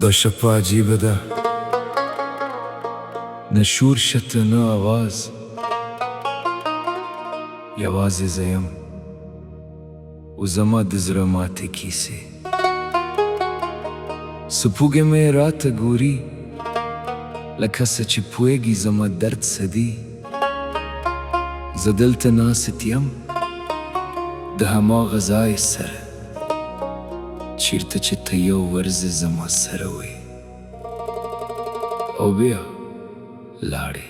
دا شپه عجیبه ده، نه شور شته نه آواز، یوازې زه یم و زما د زړه ماتې کیسې. سپوږې مې راته ګوري لکه څه چې پوهېږي زما درد څه دی. زه دلته ناست یم د هماغه ځای سره، چیرته چې ته یو ورځې زما سره وې او بیا لاړې.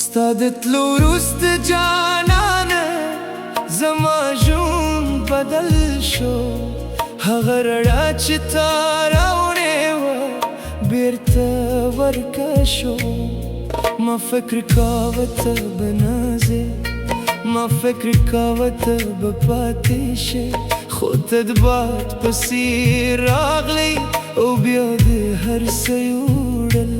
ستا د تلو وروسته جانانه زما ژوند بدل شو. هغه رڼا چې تا راونیوه بیرته ورکه شو. ما فکر کاوه ته به نازې، ما فکر کاوه ته به پاتې شې، خو ته د باد په څېر راغلی او بیا دې هر څه یوړل.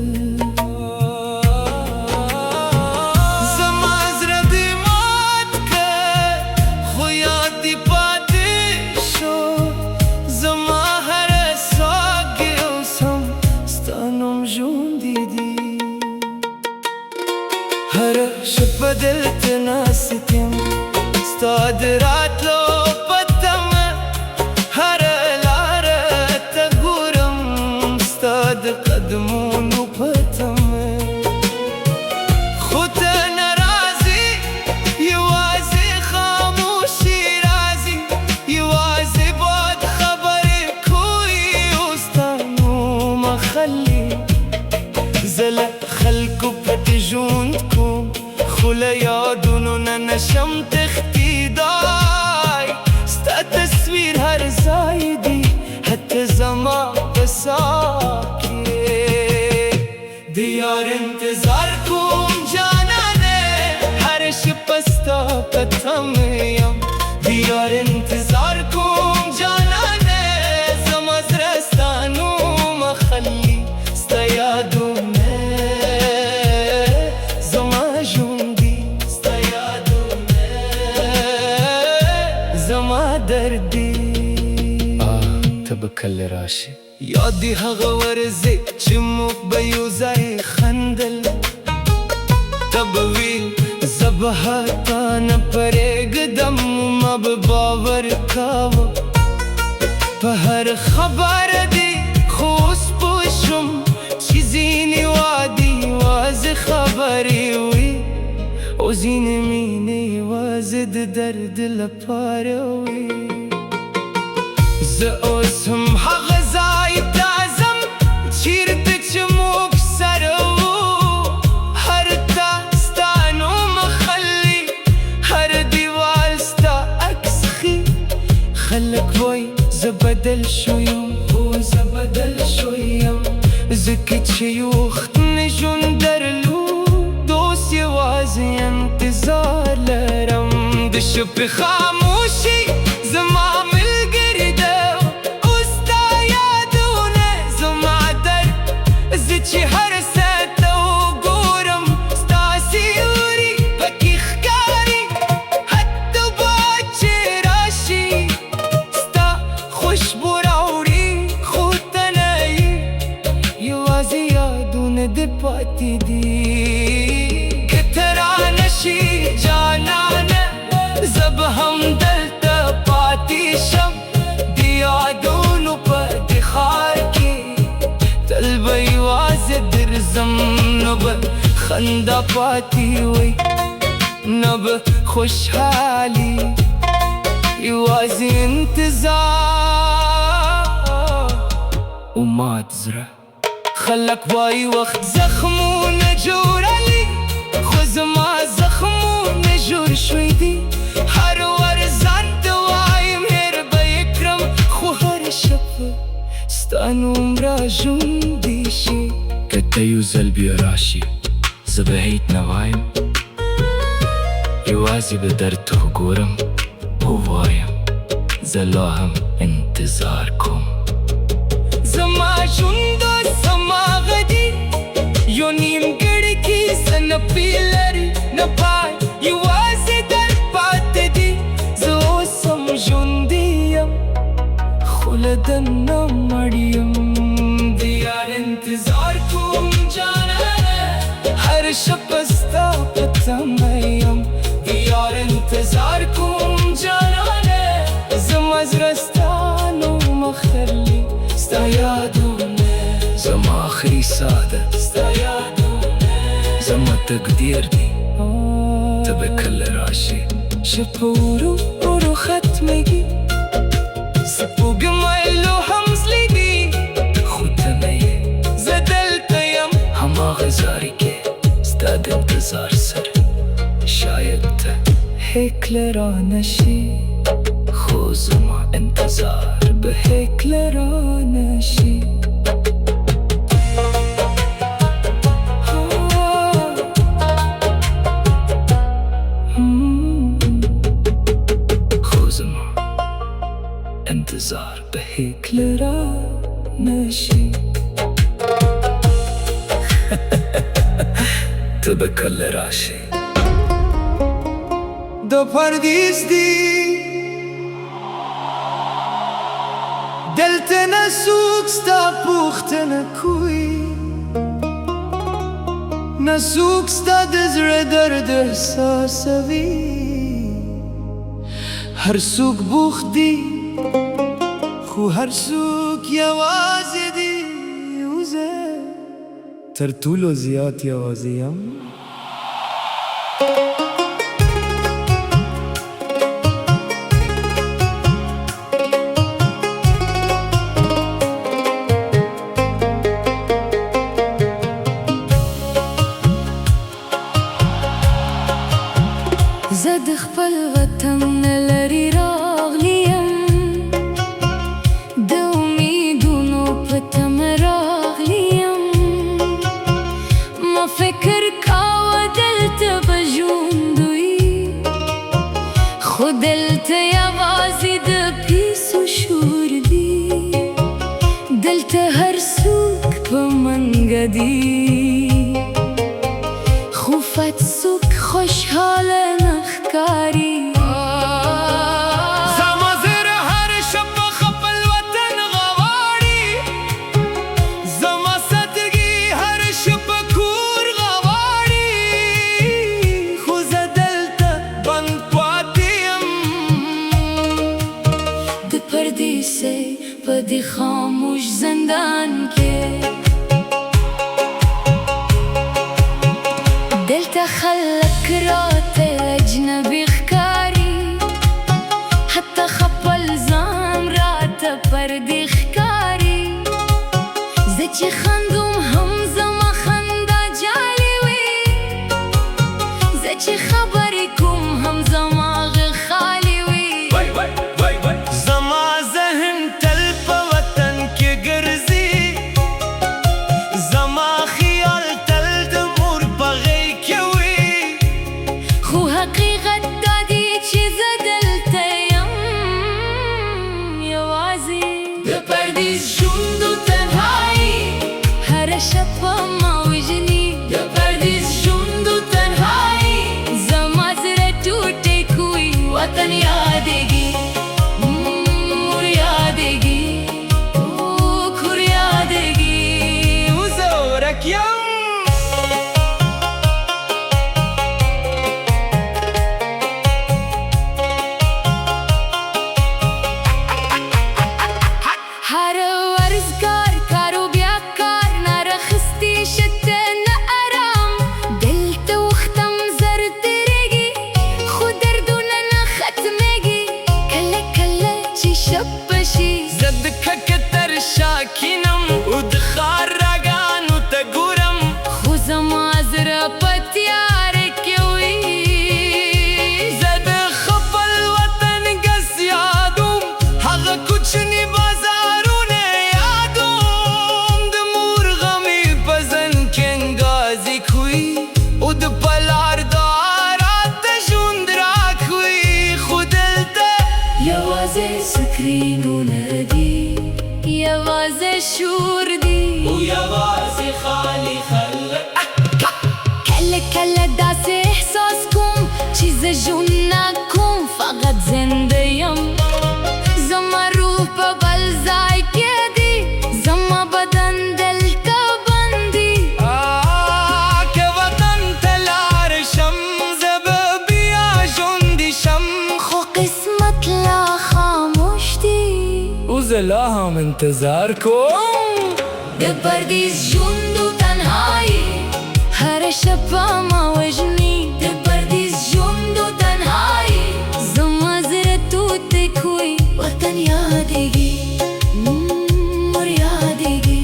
هره شپه دلته ناست یم ستا د راتلو په تمه، هره لاره ته ګورم ستا د قدمونو په تمه. خو ته نه راځې، یوازې خاموشي راځي، یوازې باد خبرې کوي او ستا نوم اخلي. زه له خلکو پټ ژوند کوم خو له یادونو نه نشم تښتېدای. ستا تصویر هر ځای دی حتی زما په ساه کې. د یار انتظار کوم جانانه، هر شپه ستا په تمه یم. د یار انتظار کوم جانانه، زما زړه ستا نوم اخلي. ستا یادونه دردی ته به کله راشې؟ یاد دي هغه ورځې چې موږ به یو ځای خندل. ته به ویل زه به تا نه پرېږدم، ما به باور کاوه په هر خبره دې. خو اوس پوه شوم چې ځینې وعدې یوازې خبرې وي او ځینې مینې یوازې د درد لپاره وي. زه اوس هم هغه ځای ته ځم چیرته چې موږ سره وو. هر تا ستا نوم اخلي، هر دیوال ستا عکس ښي. خلک وایي زه بدل شویم، هو زه بدل شویم ځکه چې یو وخت مې ژوند درلود. اوس یوازې انتظار لرم د شپې خاموشي زما ملګرې ده. اوس ستا یادونه زما درد، زه چې هر څه ته وګورم ستا سیوري پکې ښکاري. حتی باد چې راشي ستا خوشبو راوړي، خو ته نه یې، یوازې یادونه دې پاتې دي. که ته رانشي جانانه، زه به هم دلته پاتې شم د یادونو په دې ښار کې. تل به یوازې درځم، نه به خندا پاتې وي نه به خوشحالي، یوازې انتظار و مات زړه. خلک وایي وخت زخمونه جوړوي، خو زما زخمونه جوړ شوي دي. هر ور ځان ته وایم هېر به یې کړم، خو هره شپه ستا نوم را ژوندی شي. که ته یو ځل بیا راشي زه به هیڅ نه وایم، یوازې به درته وګورم او وایم زه لا هم انتظار کوم. سپی لري نه پای یوازې در پاتې دي زه اوس هم ژوندی یم خو له دننه مړ یم د یار انتظار کوم جانانه هر شپه ستا په تمه یم د یار انتظار کوم جانانه زما زړه ستا نوم اخلي ستا یادونه زما آخري ساه ده ستا یادونه زما تقدیر دی ته به کله راشې شپه ورو ورو ختمېږي سپوږمۍ لو هم ځلیږي خو ته نه یې زه دلته یم هماغه زاري کې ستا د انتظار سره شاید ته هکله رانه شي خو زما انتظار به هکله رانه شي خو زما انتظار به هکله رانه شي ته به کله راشې د پردیس دی دلته نه څوک ستا پوښتنه کوي نه څوک ستا د زړه درد احساسوي هر څوک بوخت دی خو هر څوک یوازې دی او زه تر ټولو زیات یوازې یم زه د خپل وطن نه لرې راغلی یم د امیدونو په تمه راغلی یم ما فکر کاوه دلته به ژوند وي خو دلته یوازې د پیسو شور دی دلته هر څوک په منګه دی خو فت څوک خوشحاله نه ښکاري زما زړه هر شپه خپل وطن غواړي زما سترګې هر شپه کور غواړي خو زه دلته بند پاتې یم د پردیسۍ په دې خاموش زندان کې دلته خلک راته اجنبي ښکاري حتی خپل ځان راته پردي ښکاري زه چې خندوم هم زما خندا جالي وي زه چې خبرې کوم هم زما غږ خالي وي زما ذهن تل په وطن کې ګرځي زما خیال تل د مور په غېږ کې وي خو حقیقت دا دی چې زه دلته یم یوازې د پردیس ژوند و تنهایي هره شپه ما وژني د پردیس ژوند و تنهایي زما زړه ټوټې کوي وطن یادېږي مور یادېږي کور یادېږي زه ورک یم هر ورزګار کار و بیا کار نه راخیستې شته نه ارام دلته وختم زر تېرېږي خو دردونه نه ختمېږي کله کله چې شپه شي زه د ککه تر شا کینم او د ښار راګانو ته ګورم خو زما زړه په تیاره کې وي زه د خپل وطن ګس یادوم هغه کوچني بازارونه یادوم د مور غمې په ځن کې انګازې کوي او د پلار دعا راته ژوند راکوي خو دلته یوازې سکرینونه دي یوازې شور دی او یوازې خالی خلک کله کله سلام انتظار کوم د پردیس ژوند و تنهایی هر شپه ما وژني د پردیس ژوند و تنهایی زما زړه توتک وي وطن یادېږي ور یادېږي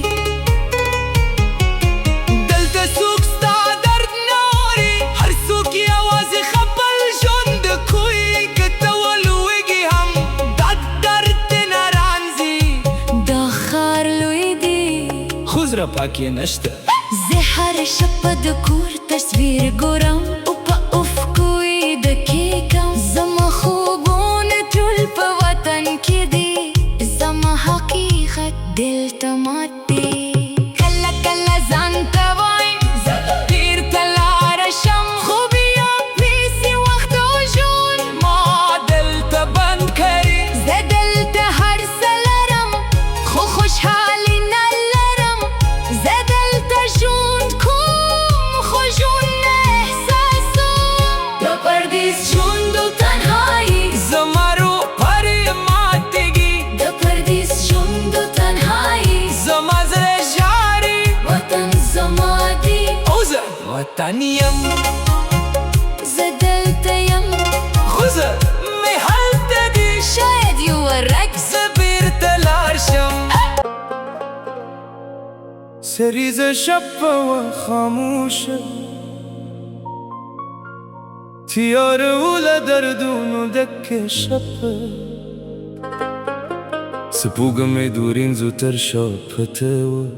دلته څوک ستا درد نه اوري هر څوک یوازې خپل ژوند کوي که ته ولویږي هم دا درد دې نه رانځي دا ښار لوی دی خو زړه پاک یې نشته زه هره شپه د کور تصویر ګورم او په افقو یې دقیقم زما خوبونه ټول په وطن کې دي زما حقیقت دلته مات دی کله کله ځان ته وایم زه بیرته لاړه شم خو بیا پیسې وخت او ژوند ما دلته بند کړي زه دلته هر څه لرم خو خوشحالي نه لرم زه دلته ژوند کوم خو ژوند نه احساسوم د پردیس ژوند و تنهایی زما روح پرې ماتېږي د پردیس ژوند و تنهایی زما زړه ژاړي وطن زما دی او زه وطن یم زه دلته یم خو زه مې هلته دي شاید یو ورځ زه بیرته لاړ شم سریزه شپه وه خاموشه تیاره و له دردونو ډکه شپه سپوږمۍ د ورېځو تر شا پرته وه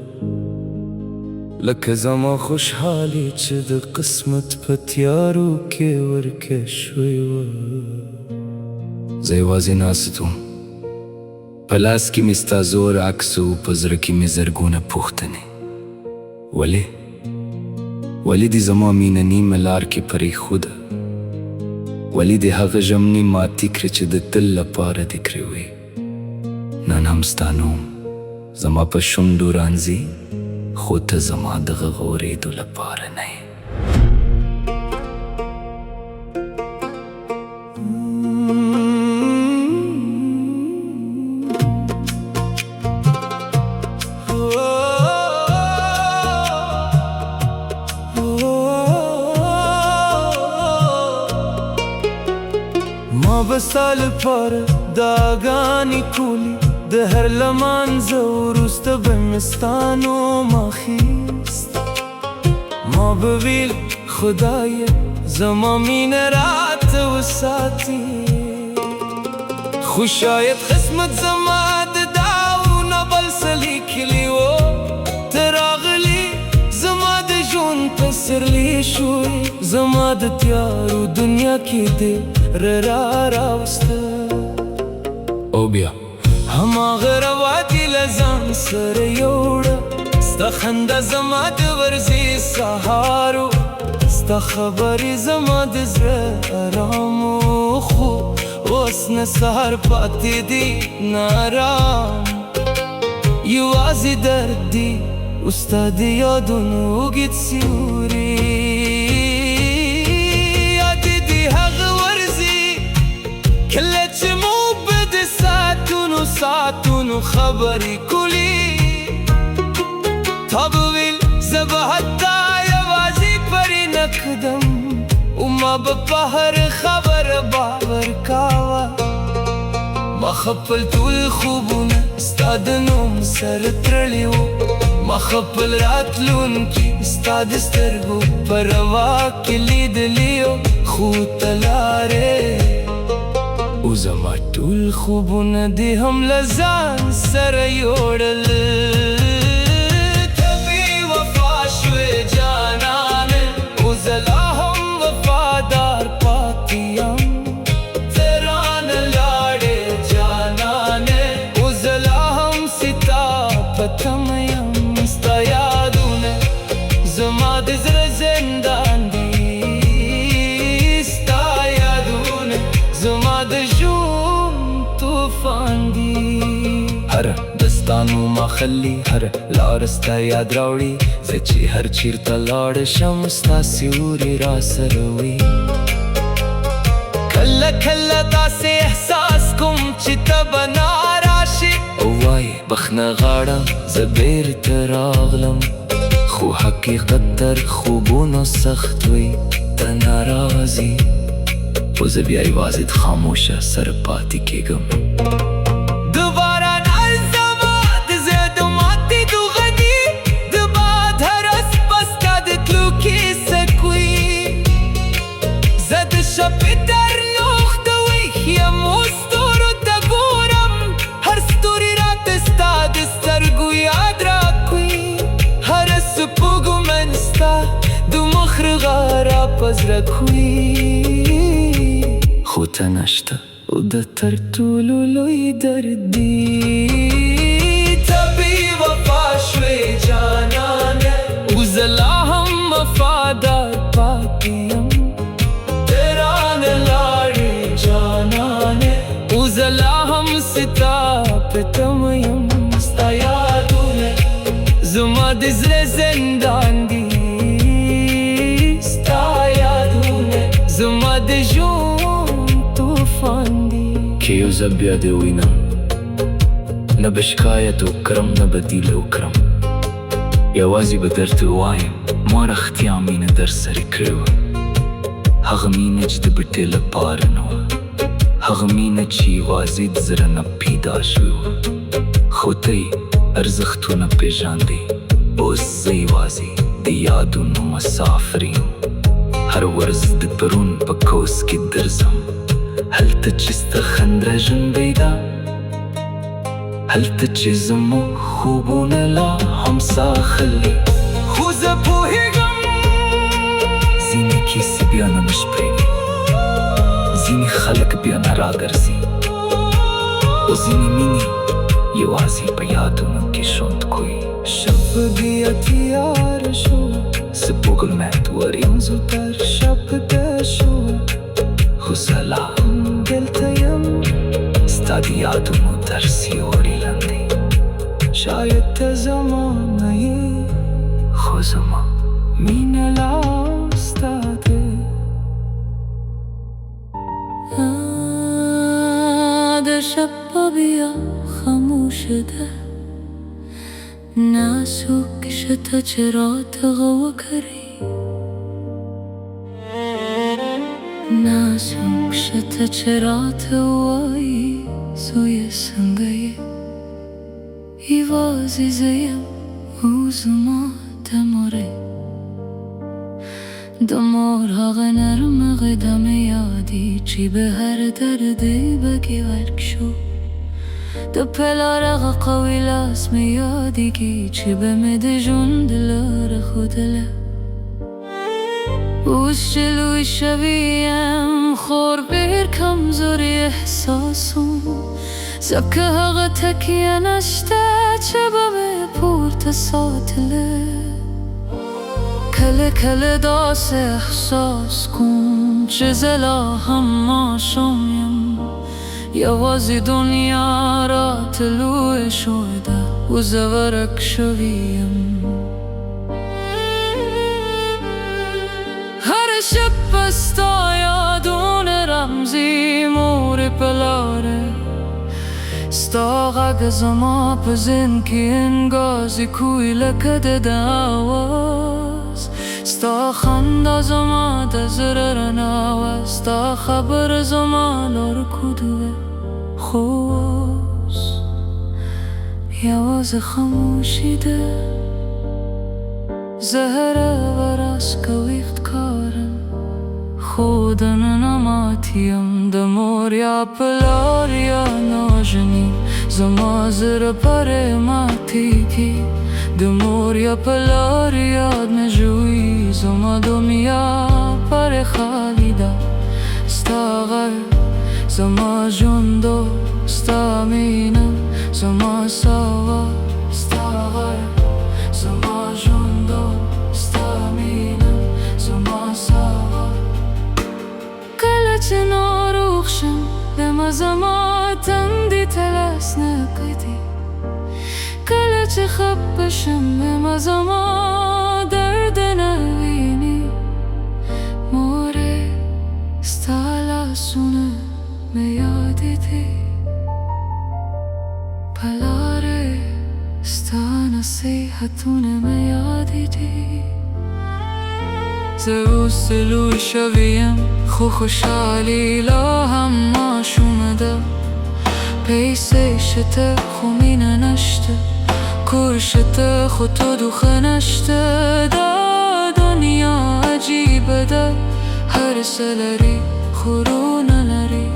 لکه زما خوشحالي چې د قسمت په تیارو کې ورکه شوې وه زه یوازې ناست وم په لاس کې مې ستا زور عکس و په زړه کې مې زرګونه پوښتنې ولې دې زما مینه نیمه لار کې پرېښوده ولې دې هغه ژمنې ماتې کړې چې د تل لپاره دې کړې وې نن هم ستا نوم زما په شونډو رانځي خو ته زما دغه غورېدو لپاره نه یې ما به ستا لپاره دعاګانې کولې د هر لمانځه وروسته به مې ستا نوم اخیست ما به ویل خدایه زما مینه راته وساتي خو شاید قسمت زما د داو نه بل څه لیکلي و ته راغلې زما د ژوند پسرلی شوې زما د تیارو دنیا کې دې راوسته او بیا هماغه روا دې له ځان سره یوړه ستا خندا زما د ورځې سهار و ستا خبرې زما د زړه ارام و خو اوس نه سهار پاتې دی نارام یوازې درد دی او ستا د یادونو اوږد سیوري یاد دي هغه ورځې کله چې موږ به د ساعتونو خبرې کولې تا به ویل زه به حتی یوازې پرې نه کږدم او ما به په هر خبره باور کاوه ما خپل ټول خوبونه ستا د نوم سره تړلي وو ما خپل راتلونکي ستا د سترګو په روا کې لیدلي وو خو ته لاړې او زما ټول خوبونه دې هم له ځان سره یوړل ته بې وفا شوې جانانه او زه لا هم وفادار پاتې یم ته رانه لاړې جانانه او زه لا هم ستا په تمه یم ستا یادونه زما د زړه زندان دي ستا یادونه زما د ژوند طوفان دي هر دستانو مخلي هر لار ستا یاد راوړي زه چې هر چیرته لاړ شم ستا سیوري را سره وي کله کله داسې احساس کوم چې ته به ناراشې او وایې بخنه غاړه زه بیرته راغلم، خو حقیقت تر خوبونو سخت وی. ته ناراضي خو زه بیا یوازې د خاموشه سره پاتې کېږم. د باران الزما د زیاتو ماتېدو غږي، د باد هر اسپه ستا د تلو کیسه کوي. زه د شپې تر نوخته ویښ یم، ستورو ته ګورم، هر ستوری راته ستا د سترګو یاد راکوي. هره سپوږمۍ ستا د مخرغه راپه زړه کوي. خو ته نشته او د تر ټولو لوی درد دی. ته بې وفا شوې جانانه، او زه لا هم وفادار پاتې یم. ته رانه لاړې جانانه، او زه لا هم ستا په تمه یم. ستا یادونه زما د زړه زندان دي، ستا یادونه زما د ژوند طوفان دي. که یو ځل بیا دې ووینم، نه به شکایت وکړم نه به دیله وکړم، یوازې به درته ووایم ما رښتیا مینه در سره کړې وه. هغه مینه چې د بټې لپاره نه وه، هغه مینه چې یوازې د زړه نه پیدا شوې وه. خو ته یې ارزښتونه پېژاندې، اوس زه یوازې د یادونو مسافر یم. هر ورځ د پرون په کوس کې درځم، هلته چې ستا خندا ژوندۍ ده، هلته چې زموږ خوبونه لا هم ساه اخلي. خو زه پوهېږم ځینې کیسې بیا نه بشپړېږي، ځینې خلک بیا نه راګرځي، او ځینې مینې یوازې په یادونو کې ژوند کوي. شب بیا تیار شو، سپوږمۍ وریم زودتر شب ده شو، خو زه لا هم دلته یم. ستا د یادونو در سیوري لاندې. شاید ته زما نه یې، خو زما مینه لا ستا ده. د شب بیا خاموشه ده، ناسوک شته چې راته غوه کړي، ناسوک شته چې راته وایي زویه څنګه یې. یوازې زه یم او زما د مورې، د مور هغه نرمه قدمې یادي چې به هر دردې بکې ورک شو. د پلار هغه قوي لاس مې یادېږي چې به مې د ژوند لاره ښودله. اوس چې لوی شوی یم، خور ډېر کمزوري احساسوم، ځکه هغه تکیه نشته چې به مې پورته ساتله. کله کله داسې احساس کوم چې زه لا هم ماشوم یم، یوازې دنیا راته لوی شوې ده او زه ورک شوی یم. هر شب به ستا یادونه رمزي، مورې په لاره ستا غږ زما په ذهن کې انګازې کوي لکه د ده آواز. ستا خندا زما د زړه رڼا وه، ستا خبره زما لارښود وه. خو اوس یوازې خاموشي ده، زه هره ورځ که ویښ ښکارم، خو دننه مات یم. د مور یا پلار یا ناژني زما زړه پرې ماتېږي، د مور یا پلار یاد مې ژوي، زما دنیا پرې خالي ده. ستا غږ زما ژوندو، ستا مینه زما ساوا. ستا غږ زما ژوندو، ستا مینه زما ساوا. کله چې ناروغ شم دمه زما تندې ته لاس نه ږدي، کله چې خفه شم دمه زما درد نه ویني. مورې ستا لاسونه مې یادې دي، په لارې نصيحتون میادی دی زروس لوی شویم خو خوشحالی لا هم ماشومده پیسه شته خو مینه نشته کرشته خو تو دوخه نشته دا دنیا عجیبه ده هر سلری خورونه لری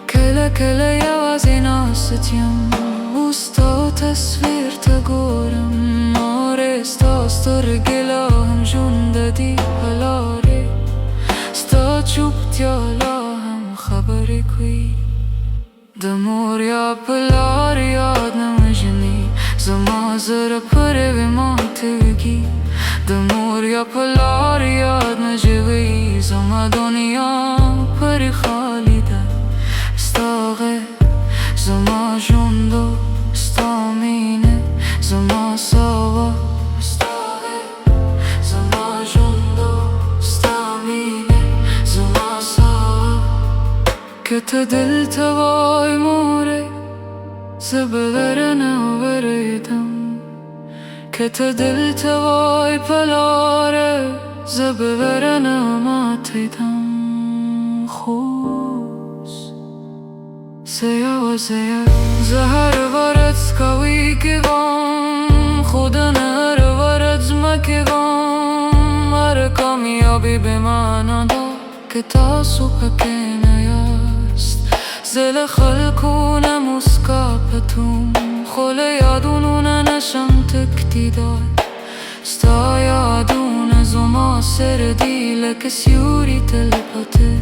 کله کله یوازی ناستیم اوستا تصویر تا گورم آره ستا سترگلا هم جون دی پلاره ستا چوبتیالا هم خبری کوی دمور یا پلار یاد نمجنی زما زر پره به مانتگی دمور یا پلار یاد نجوی زما دنیا پر خالی ده استاغه زما جوندو استامینه زما سوا استاغه زما جوندو استامینه زما سوا که تا دل توای موره زبلرنه و بریدم که تا دل توای پلاره زبلرنه ما تیدم خوز سیا و سیا زهر ورد سکاوی که گم خودن هر ورد زمکه گم هر کامیابی به من دا که تا صبح که نیست زل خلکونه مسکاپتون خل یادونونه نشم تکتی داد ستا یادونه زما سردی لکه سیوری تلپته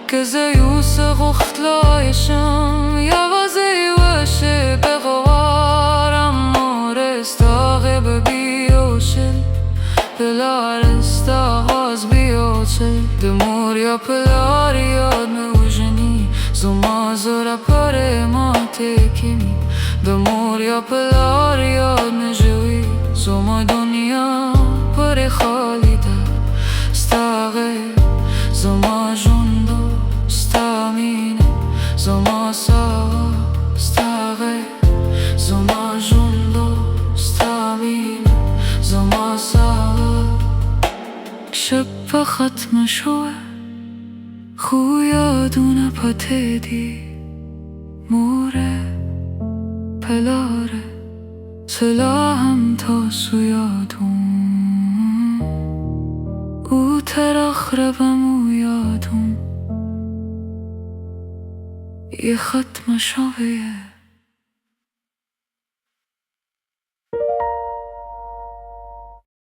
که زیوس غختلایشم یوازی وشه بغوارم مورستا غیب بیوشل پلارستا غاز بیوشل دمور یا پلار یاد نوجنی زما زورا پره ما تکیمی دمور یا پلار یاد نجوی زما دنیا پر خالی ده ستا غیب زما جوندو استامینه زما سوا ستا غیب زما جوندو استامینه زما سوا شب ختم شوه خو یادونه پته دی موره پلاره سلاهم تا سویادون او ترخربم و یادون یه ختم شوه